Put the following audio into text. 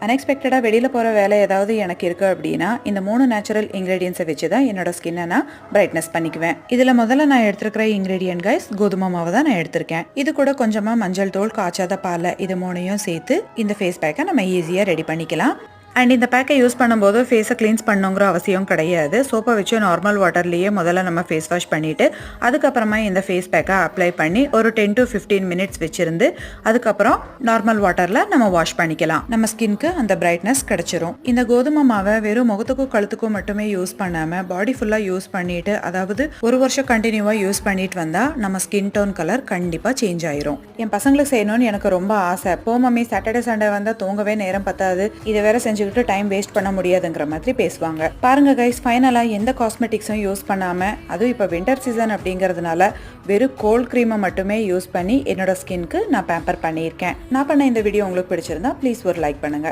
அன்எக்ஸ்பெக்டடாக வெளியில் போகிற வேலை ஏதாவது எனக்கு இருக்குது அப்படின்னா இந்த 3 நேச்சுரல் இன்க்ரீடியன்ஸை வச்சு தான் என்னோட ஸ்கின்னை நான் பிரைட்னஸ் பண்ணிக்குவேன். இதில் முதல்ல நான் எடுத்துருக்கிற இன்க்ரீடியன்ட் கைஸ் கோதுமை மாவு தான் நான் எடுத்திருக்கேன். இது கூட கொஞ்சமாக மஞ்சள் தூள், காய்ச்சாத பால், இது 3ஐயும் சேர்த்து இந்த ஃபேஸ் பேக்கை நம்ம ஈஸியாக ரெடி பண்ணிக்கலாம். அண்ட் இந்த பேக்கை யூஸ் பண்ணும்போது ஃபேஸை க்ளீன்ஸ் பண்ணுங்கிற அவசியம் கிடையாது. சோப்பை வச்சு நார்மல் வாட்டர்லேயே முதல்ல நம்ம ஃபேஸ் வாஷ் பண்ணிவிட்டு அதுக்கப்புறமா இந்த ஃபேஸ் பேக்கை அப்ளை பண்ணி ஒரு 10 to 15 மினிட்ஸ் வச்சுருந்து அதுக்கப்புறம் நார்மல் வாட்டரில் நம்ம வாஷ் பண்ணிக்கலாம். நம்ம ஸ்கின்க்கு அந்த பிரைட்னஸ் கிடைச்சிரும். இந்த கோதுமை மாவை வெறும் முகத்துக்கும் கழுத்துக்கும் மட்டுமே யூஸ் பண்ணாமல் பாடி ஃபுல்லாக யூஸ் பண்ணிட்டு, அதாவது ஒரு வருஷம் கண்டினியூவாக யூஸ் பண்ணிட்டு வந்தால் நம்ம ஸ்கின் டோன் கலர் கண்டிப்பாக சேஞ்ச் ஆயிரும். என் பசங்களுக்கு செய்யணும்னு எனக்கு ரொம்ப ஆசை. மம்மி சாட்டர்டே சண்டே வந்தால் தூங்கவே நேரம் பத்தாது, இதை வேற செஞ்சு டைம் வேஸ்ட் பண்ண முடியாதுங்கிற மாதிரி பேசுவாங்க. பாருங்க கைஸ், ஃபைனலா எந்த காஸ்மெட்டிக்ஸும் யூஸ் பண்ணாம, அதுவும் இப்போ வின்டர் சீசன் அப்படிங்கிறதுனால வெறும் கோல்ட் க்ரீமை மட்டுமே யூஸ் பண்ணி என்னோட ஸ்கின்க்கு நான் பேம்பர் பண்ணியிருக்கேன். நான் பண்ண இந்த வீடியோ உங்களுக்கு பிடிச்சிருந்தா ப்ளீஸ் ஒரு லைக் பண்ணுங்க.